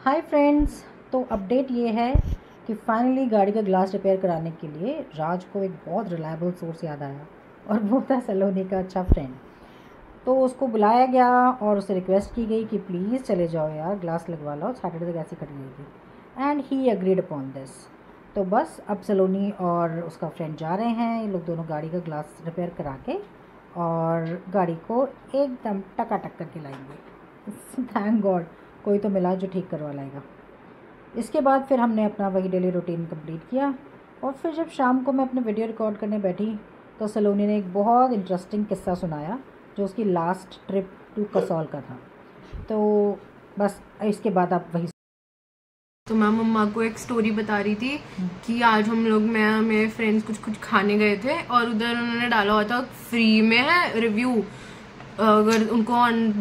Hi friends, तो update ये है कि फाइनली गाड़ी का ग्लास रिपेयर कराने के लिए राज को एक बहुत रिलायबल सोर्स याद आया और वो था सलोनी का अच्छा फ्रेंड। तो उसको बुलाया गया और उससे रिक्वेस्ट की गई कि प्लीज़ चले जाओ यार, ग्लास लगवा लो, सैटरडे तक ऐसी कट जाएगी। And he agreed upon this. तो बस अब सलोनी और उसका फ्रेंड जा रहे हैं, ये लोग दोनों गाड़ी का ग्लास रिपेयर करा के और गाड़ी को एकदम टकाटक करके लाएंगे। थैंक गॉड कोई तो मिला जो ठीक करवा लाएगा। इसके बाद फिर हमने अपना वही डेली रूटीन कंप्लीट किया और फिर जब शाम को मैं अपने वीडियो रिकॉर्ड करने बैठी तो सलोनी ने एक बहुत इंटरेस्टिंग किस्सा सुनाया जो उसकी लास्ट ट्रिप टू कसौल का था। तो बस इसके बाद आप वही। तो मैं मम्मा को एक स्टोरी बता रही थी कि आज हम लोग मैं मेरे फ्रेंड्स कुछ खाने गए थे और उधर उन्होंने डाला हुआ था फ्री में है रिव्यू, अगर उनको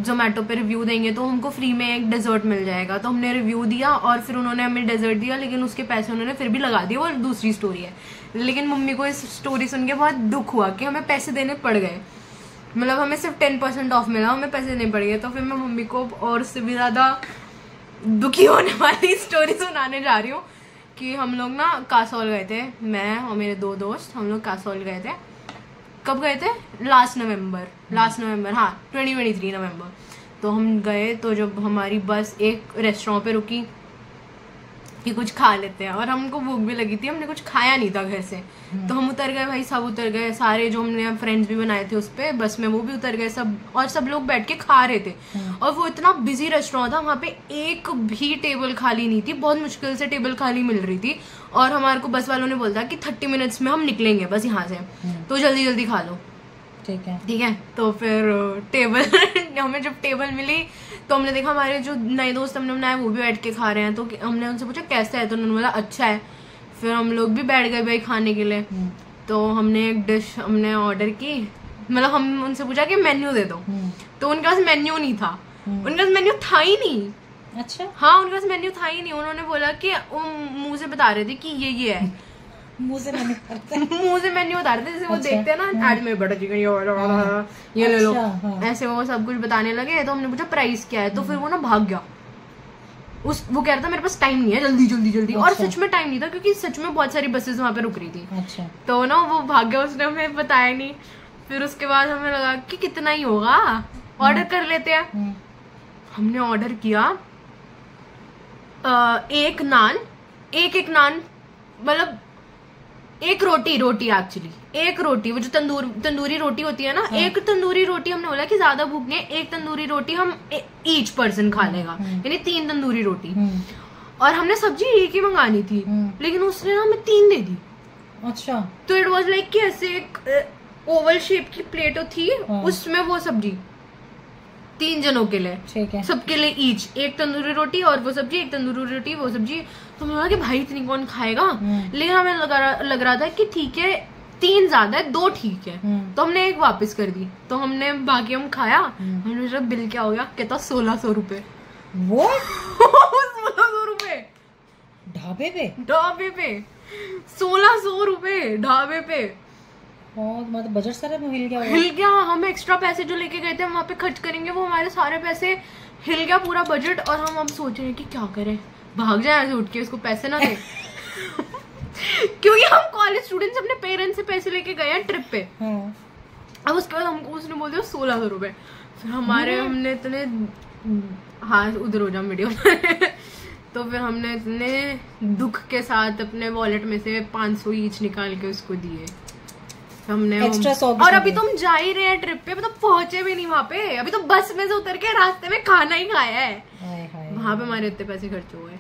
जोमेटो पे रिव्यू देंगे तो हमको फ्री में एक डेजर्ट मिल जाएगा। तो हमने रिव्यू दिया और फिर उन्होंने हमें डेजर्ट दिया, लेकिन उसके पैसे उन्होंने फिर भी लगा दिए। वो दूसरी स्टोरी है, लेकिन मम्मी को इस स्टोरी सुन के बहुत दुख हुआ कि हमें पैसे देने पड़ गए। मतलब हमें सिर्फ 10% ऑफ मिला, हमें पैसे देने पड़ गए। तो फिर मैं मम्मी को और उससे भी ज्यादा दुखी होने वाली स्टोरी सुनाने जा रही हूँ कि हम लोग ना कासौल गए थे, मैं और मेरे 2 दोस्त। हम लोग कासौल गए थे। कब गए थे? लास्ट नवंबर, हाँ 2023 नवंबर। तो हम गए तो जब हमारी बस एक रेस्टोरेंट पे रुकी कि कुछ खा लेते हैं, और हमको भूख भी लगी थी, हमने कुछ खाया नहीं था घर से। तो हम उतर गए भाई, सब उतर गए, सारे जो हमने फ्रेंड्स भी बनाए थे उस पे बस में वो भी उतर गए सब, और सब लोग बैठ के खा रहे थे। और वो इतना बिजी रेस्टोरेंट था, वहाँ पे एक भी टेबल खाली नहीं थी, बहुत मुश्किल से टेबल खाली मिल रही थी। और हमारे को बस वालों ने बोला कि 30 मिनट्स में हम निकलेंगे बस यहाँ से, तो जल्दी जल्दी खा लो। ठीक है। तो फिर टेबल हमें जब टेबल मिली तो हमने देखा हमारे जो नए दोस्त हमने बनाए वो भी बैठ के खा रहे हैं। तो हमने उनसे पूछा कैसा है, तो उन्होंने बोला अच्छा है। फिर हम लोग भी बैठ गए भाई खाने के लिए। तो हमने एक डिश हमने ऑर्डर की, मतलब हम उनसे पूछा कि मेन्यू दे दो, तो उनके पास मेन्यू नहीं था। उनके पास मेन्यू था ही नहीं। अच्छा, हाँ उनके पास मेन्यू था ही नहीं। उन्होंने बोला कि वो मुंह से बता रहे थे कि ये है, मुंह से मेन्यू बता रहे थे, जैसे वो देखते हैं ना एड में, बटर चिकन ये ले लो, ऐसे वो सब कुछ बताने लगे। तो हमने पूछा प्राइस क्या है, तो फिर वो ना भाग गया। वो कह रहा था मेरे पास टाइम नहीं है, जल्दी। और सच में टाइम नहीं था, क्योंकि सच में बहुत सारी बसेस वहां पे रुक रही थी। अच्छा। तो ना वो भाग गया, उसने हमें बताया नहीं। फिर उसके बाद हमें लगा कि कितना ही होगा, ऑर्डर कर लेते हैं। हमने ऑर्डर किया एक नान, मतलब एक रोटी एक्चुअली, एक रोटी, वो जो तंदूरी रोटी होती है ना, एक तंदूरी रोटी। हमने बोला कि ज्यादा भूख नहीं है, एक तंदूरी रोटी हम ईच पर्सन खा लेगा, यानी 3 तंदूरी रोटी। और हमने सब्जी एक ही मंगानी थी, लेकिन उसने हमें 3 दे दी। अच्छा। तो इट वाज लाइक कि ऐसे एक ओवल शेप की प्लेट थी, उसमें वो सब्जी 3 जनों के लिए, ठीक है, सबके लिए ईच एक तंदूरी रोटी और वो सब्जी, एक तंदूरी रोटी वो सब्जी। तो मुझे लगा कि भाई इतनी कौन खाएगा, लेकिन हमें लग रहा था कि ठीक है 3 ज्यादा है, 2 ठीक है। तो हमने एक वापस कर दी। तो हमने बाकी हम खाया। हमने जब बिल क्या हो गया, कहता 1600 रुपए। वो 1600 रुपए ढाबे पे 1600 रुपए ढाबे पे। मतलब बजट सारा हिल गया। हम एक्स्ट्रा पैसे जो लेके गए थे वहाँ पे खर्च करेंगे, वो हमारे सारे पैसे हिल गया, पूरा बजट। और हम अब सोच रहे हैं कि क्या करें, भाग जाए ऐसे उठ के, इसको पैसे ना दे। क्योंकि हम कॉलेज स्टूडेंट्स अपने पेरेंट्स से पैसे लेके गए हैं ट्रिप पे। अब उसके बाद हमको उसने बोल दिया 1600 रुपए। फिर हमने इतने, हाँ उधर हो जाओ वीडियो। तो फिर हमने इतने दुख के साथ अपने वॉलेट में से 500 ईच निकाल के उसको दिए। हमने और अभी तो हम जा ही रहे हैं ट्रिप पे, मतलब पहुंचे भी नहीं वहाँ पे, अभी तो बस में से उतर के रास्ते में खाना ही खाया है। वहाँ पे हमारे इतने पैसे खर्च हुए।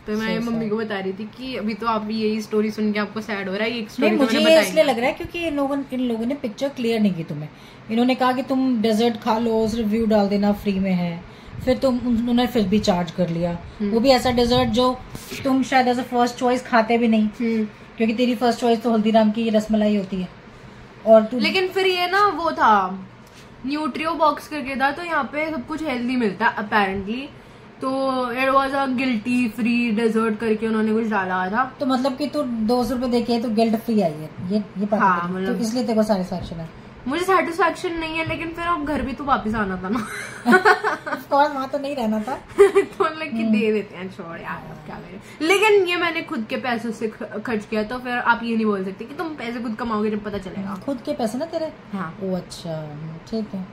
तो मैं मम्मी को बता रही थी कि अभी तो आप यही स्टोरी सुन के आपको सैड हो रहा है। एक स्टोरी मुझे इसलिए लग रहा है क्योंकि इन लोगों ने पिक्चर क्लियर नहीं की तुम्हें। इन्होंने कहा कि तुम डेजर्ट खा लो, रिव्यू डाल देना फ्री में है, फिर उन्होंने फिर भी चार्ज कर लिया। वो भी ऐसा डेजर्ट जो तुम शायद एज अ फर्स्ट चॉइस खाते भी नहीं, क्योंकि तेरी फर्स्ट चॉइस तो हल्दीराम की रसमलाई होती है। और लेकिन फिर ये ना वो था न्यूट्रियो बॉक्स करके था, तो यहाँ पे सब कुछ हेल्दी मिलता है अपेरेंटली। तो it was a guilty free dessert करके उन्होंने कुछ डाला था। तो मतलब कि तू 200 रुपए देके तो गिल्ट फ्री आई है, ये बात है। तो इसलिए तेरे को सैटिस्फैक्शन है। मुझे सेटिस्फैक्शन नहीं है, लेकिन फिर अब घर भी तो वापस आना था ना। वहां तो नहीं रहना था। तो कि दे देते हैं, छोड़ यार अब क्या करें। लेकिन ये मैंने खुद के पैसों से खर्च किया, तो फिर आप ये नहीं बोल सकते कि तुम पैसे खुद कमाओगे जब पता चलेगा। खुद के पैसे ना तेरे? हाँ। ओ अच्छा, ठीक है।